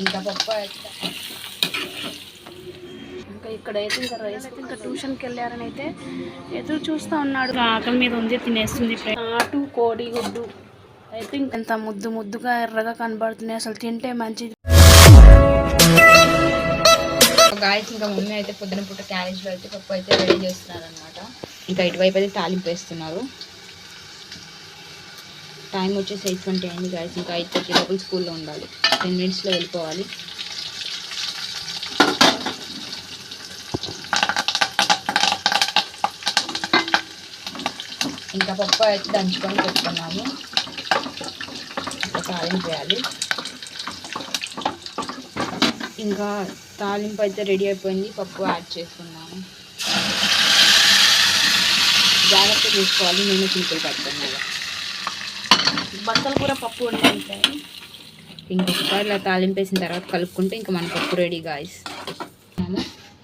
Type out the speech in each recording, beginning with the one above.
ఇంకా పప్పు ఇంకా ఇక్కడైతే ఇంకా రైస్ ఇంకా ట్యూషన్కి వెళ్ళారని అయితే ఎదురు చూస్తూ ఉన్నాడు. ఆకలి మీద ఉంది, తినేస్తుంది. ఆటు కోడి గుడ్డు అయితే ఇంకంత ముద్దు ముద్దుగా ఎర్రగా కనబడుతున్నాయి. అసలు తింటే మంచిది. గాయస్ ఇంకా మమ్మీ అయితే పొద్దున పూట క్యారేజ్లో అయితే పప్పు అయితే రెడీ చేస్తున్నారు అనమాట. ఇంకా ఇటువైపు అయితే తాలింపు వేస్తున్నారు. టైం వచ్చేసి 8:20 అయింది గాయస్. ఇంకా 8:30 లోపల స్కూల్లో ఉండాలి. 10 మినిట్స్లో వెళ్ళిపోవాలి. ఇంకా పప్పు అయితే దంచుకొని పెట్టుకున్నాము. ఇంకా తాలింపు వేయాలి. ఇంకా తాలింపు అయితే రెడీ అయిపోయింది. పప్పు యాడ్ చేసుకున్నాము. జాగ్రత్త చూసుకోవాలి. నేను చింతలు పడుతున్నాను. బచ్చల కూర పప్పు వండుకుంటాయి. ఇంకొకసారి ఇలా తాలింపు వేసిన తర్వాత కలుపుకుంటే ఇంకా మన పప్పు రెడీ గాయస్.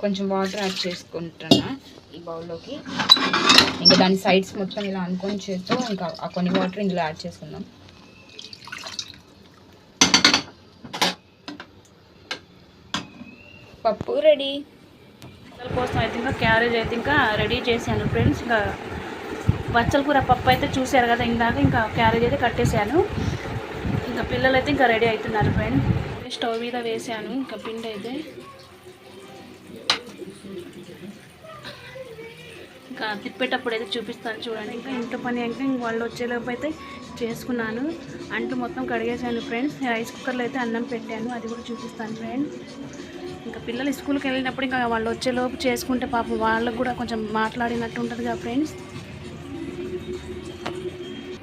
కొంచెం వాటర్ యాడ్ చేసుకుంటున్నా ఈ బౌల్లోకి. ఇంకా దాని సైడ్స్ మొత్తం ఇలా అనుకొని చేస్తూ ఇంకా ఆ కొన్ని వాటర్ ఇందులో యాడ్ చేసుకుందాం. పప్పు రెడీ. పిల్లల కోసం అయితే ఇంకా క్యారేజ్ అయితే ఇంకా రెడీ చేశాను ఫ్రెండ్స్. ఇంకా బచ్చల కూర పప్పు అయితే చూశారు కదా ఇందాక. ఇంకా క్యారేజ్ అయితే కట్టేశాను. ఇంకా పిల్లలు అయితే ఇంకా రెడీ అవుతున్నారు ఫ్రెండ్స్. స్టవ్ మీద వేసాను ఇంకా పిండి అయితే. ఇంకా తిప్పేటప్పుడు అయితే చూపిస్తాను చూడండి. ఇంకా ఇంట్లో పని అంటే ఇంక వాళ్ళు వచ్చేలోపు అయితే చేసుకున్నాను. అంటూ మొత్తం కడిగేసాను ఫ్రెండ్స్. రైస్ కుక్కర్లో అయితే అన్నం పెట్టాను, అది కూడా చూపిస్తాను ఫ్రెండ్స్. ఇంకా పిల్లలు స్కూల్కి వెళ్ళినప్పుడు ఇంకా వాళ్ళు వచ్చేలోపు చేసుకుంటే పాపం వాళ్ళకు కూడా కొంచెం మాట్లాడినట్టు ఉంటుంది కదా ఫ్రెండ్స్.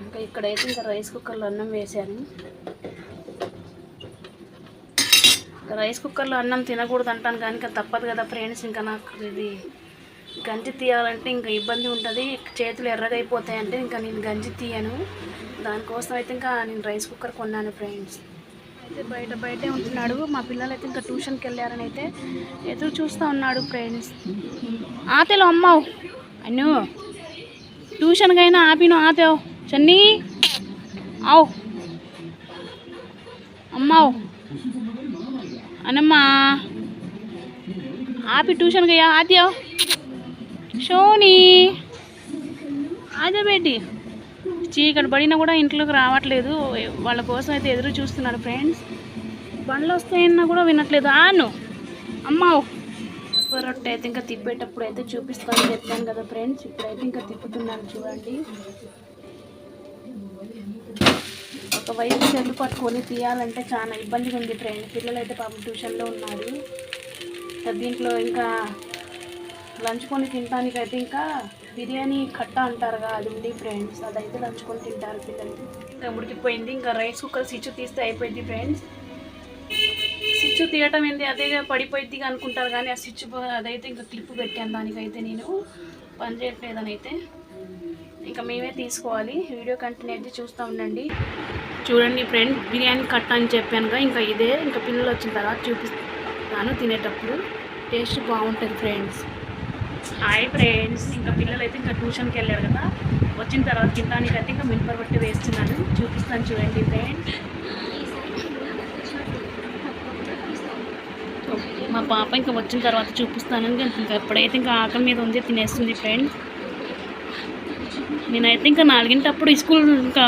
ఇంకా ఇక్కడైతే ఇంకా రైస్ కుక్కర్లో అన్నం వేసాను. ఇంకా రైస్ కుక్కర్లో అన్నం తినకూడదు అంటాను కానీ ఇంకా తప్పదు కదా ఫ్రెండ్స్. ఇంకా నాకు ఇది గంజి తీయాలంటే ఇంకా ఇబ్బంది ఉంటుంది, చేతులు ఎర్రగా అయిపోతాయంటే ఇంకా నేను గంజి తీయను. దానికోసం అయితే ఇంకా నేను రైస్ కుక్కర్ కొన్నాను ఫ్రెండ్స్. అయితే బయటే ఉంటున్నాడు. మా పిల్లలు అయితే ఇంకా ట్యూషన్కి వెళ్ళారని అయితే ఎదురు చూస్తూ ఉన్నాడు ఫ్రెండ్స్. ఆతేలో అమ్మావు అన్ను ట్యూషన్కి అయినా ఆపిను ఆతేవు చన్నీ ఆవు అమ్మావు అనమ్మా ఆపి ట్యూషన్కి అయ్యా ఆద్యావు షోని ఆజా బేటి. చీకటి పడినా కూడా ఇంట్లోకి రావట్లేదు. వాళ్ళ కోసం అయితే ఎదురు చూస్తున్నాడు ఫ్రెండ్స్. బండ్లు వస్తాయన్నా కూడా వినట్లేదు. ఆను అమ్మావు రొట్టె అయితే ఇంకా తిప్పేటప్పుడు అయితే చూపిస్తాను చెప్పాను కదా ఫ్రెండ్స్. ఇప్పుడైతే ఇంకా తిప్పుతున్నాను చూడండి. ఒకవైపు చెల్లు పట్టుకొని తీయాలంటే చాలా ఇబ్బందిగా ఉంది ఫ్రెండ్స్. పిల్లలు అయితే పాపం ట్యూషన్లో ఉన్నారు. దీంట్లో ఇంకా లంచుకొని తినడానికైతే ఇంకా బిర్యానీ కట్ట అంటారుగా అది ఉంది ఫ్రెండ్స్. అదైతే లంచుకొని తింటారు పిల్లలు. ఇంకా ఉడికిపోయింది. ఇంకా రైస్ కుక్కర్ స్విచ్ తీస్తే అయిపోయింది ఫ్రెండ్స్. స్విచ్ తీయటం ఏంది అదే పడిపోయింది అనుకుంటారు కానీ ఆ స్విచ్ అదైతే ఇంకా క్లిప్ పెట్టాను దానికైతే నేను పని చేయట్లేదని అయితే ఇంకా మేమే తీసుకోవాలి. వీడియో కంటిన్యూ అయితే చూస్తూ ఉండండి. చూడండి ఫ్రెండ్స్, బిర్యానీ కట్ట అని చెప్పానుగా ఇంకా ఇదే. ఇంకా పిల్లలు వచ్చిన తర్వాత చూపిస్తాను తినేటప్పుడు. టేస్ట్ బాగుంటుంది ఫ్రెండ్స్. హాయ్ ఫ్రెండ్స్, ఇంకా పిల్లలు అయితే ఇంకా ట్యూషన్కి వెళ్ళారు కదా. వచ్చిన తర్వాత తినడానికి అయితే ఇంకా మినపరొట్టె వేస్తున్నాను, చూపిస్తాను చూడండి ఫ్రెండ్స్. మా పాప ఇంకా వచ్చిన తర్వాత చూపిస్తాను. ఇంకా ఎప్పుడైతే ఇంకా ఆకలి మీద ఉంది తినేస్తుంది ఫ్రెండ్స్. నేనైతే ఇంకా 4 స్కూల్ ఇంకా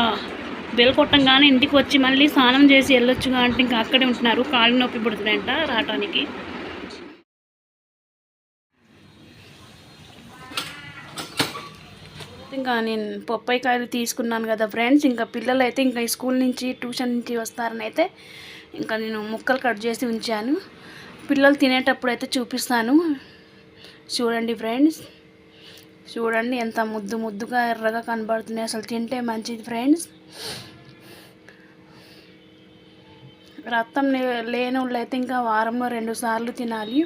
బెల్ కొట్టంగానే ఇంటికి వచ్చి మళ్ళీ స్నానం చేసి వెళ్ళొచ్చుగా అంటే ఇంకా అక్కడే ఉంటున్నారు. కాళ్ళు నొప్పి పడుతున్నాయంట రావటానికి. ఇంకా నేను పప్పాయికాయలు తీసుకున్నాను కదా ఫ్రెండ్స్. ఇంకా పిల్లలు అయితే ఇంకా స్కూల్ నుంచి ట్యూషన్ నుంచి వస్తారని అయితే ఇంకా నేను ముక్కలు కట్ చేసి ఉంచాను. పిల్లలు తినేటప్పుడు అయితే చూపిస్తాను చూడండి ఫ్రెండ్స్. చూడండి ఎంత ముద్దు ముద్దుగా ఎర్రగా కనబడుతున్నాయి. అసలు తింటే మంచిది ఫ్రెండ్స్. రక్తం లేని వాళ్ళు అయితే ఇంకా వారంలో 2 సార్లు తినాలి.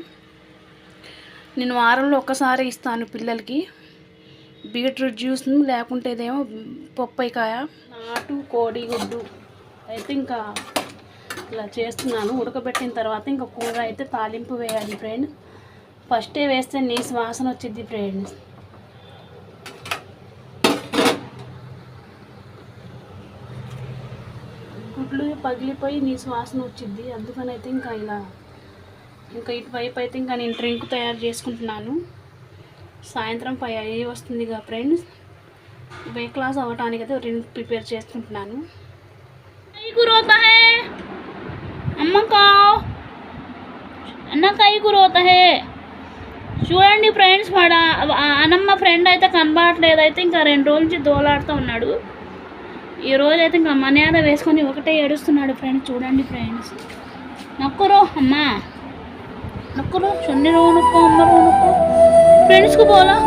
నేను వారంలో 1 సారి ఇస్తాను పిల్లలకి. బీట్రూట్ జ్యూస్ లేకుంటే ఏదేమో పప్పాయికాయ. నాటు కోడి గుడ్డు అయితే ఇంకా ఇలా చేస్తున్నాను. ఉడకబెట్టిన తర్వాత ఇంకా కూర అయితే తాలింపు వేయాలి ఫ్రెండ్స్. ఫస్టే వేస్తే నీసు వాసన వచ్చింది ఫ్రెండ్స్. బొడ్లు పగిలిపోయి నీ వాసన వచ్చింది. అందుకని అయితే ఇంకా ఇలా ఇంకా ఇటువైపు అయితే ఇంకా నేను డ్రింక్ తయారు చేసుకుంటున్నాను. సాయంత్రం 5 వస్తుందిగా ఫ్రెండ్స్, వెయిట్ క్లాస్ అవ్వటానికి అయితే డ్రింక్ ప్రిపేర్ చేసుకుంటున్నాను. అన్న కైకురోత హే. చూడండి ఫ్రెండ్స్, అన్నమ్మ ఫ్రెండ్ అయితే కనబడట్లేదు. అయితే ఇంకా 2 రోజుల నుంచి దోలాడుతూ ఉన్నాడు. ఈ రోజు అయితే ఇంకా మర్యాద వేసుకొని ఒకటే ఏడుస్తున్నాడు ఫ్రెండ్స్. చూడండి ఫ్రెండ్స్, నొక్కరు అమ్మా, నొక్కరు చన్ని రో నొక్కో అమ్మ రో నొక్కో. ఫ్రెండ్స్కి పోలా,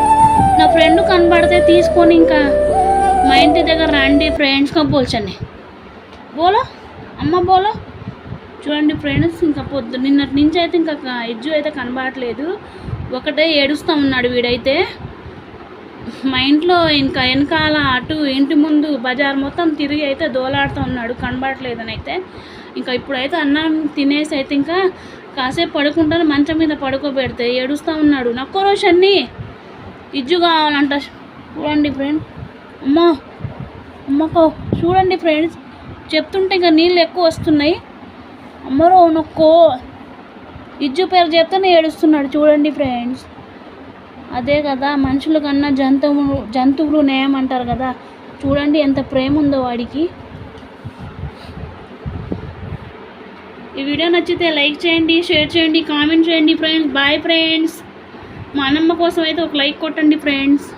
నా ఫ్రెండ్ కనబడితే తీసుకొని ఇంకా మా ఇంటి దగ్గర రండి ఫ్రెండ్స్గా పోల్చండి. బోలో అమ్మ బోలో. చూడండి ఫ్రెండ్స్, ఇంకా నిన్నటి నుంచి అయితే ఇంకా ఇజ్జు అయితే కనబడట్లేదు. ఒకటే ఏడుస్తూ ఉన్నాడు వీడైతే. మా ఇంట్లో ఇంకా వెనకాల అటు ఇంటి ముందు బజార్ మొత్తం తిరిగి అయితే దోలాడుతూ ఉన్నాడు, కనబడట్లేదని అయితే. ఇంకా ఇప్పుడైతే అన్నం తినేసి అయితే ఇంకా కాసేపు పడుకుంటాను, మంచం మీద పడుకోబెడితే ఏడుస్తూ ఉన్నాడు. నక్కో రోషన్ని ఇజ్జు కావాలంట. చూడండి ఫ్రెండ్, అమ్మకో చూడండి ఫ్రెండ్స్, చెప్తుంటే ఇంకా నీళ్ళు ఎక్కువ వస్తున్నాయి. అమ్మరో నొక్కో, ఇజ్జు పేరు చెప్తేనే ఏడుస్తున్నాడు. చూడండి ఫ్రెండ్స్, అదే కదా మనుషుల కన్నా జంతువులు నేయం అంటారు కదా. చూడండి ఎంత ప్రేమ ఉందో వాడికి. ఈ వీడియో నచ్చితే లైక్ చేయండి, షేర్ చేయండి, కామెంట్ చేయండి ఫ్రెండ్స్. Bye friends. మా అన్నమ్మ కోసం అయితే ఒక లైక్ కొట్టండి ఫ్రెండ్స్.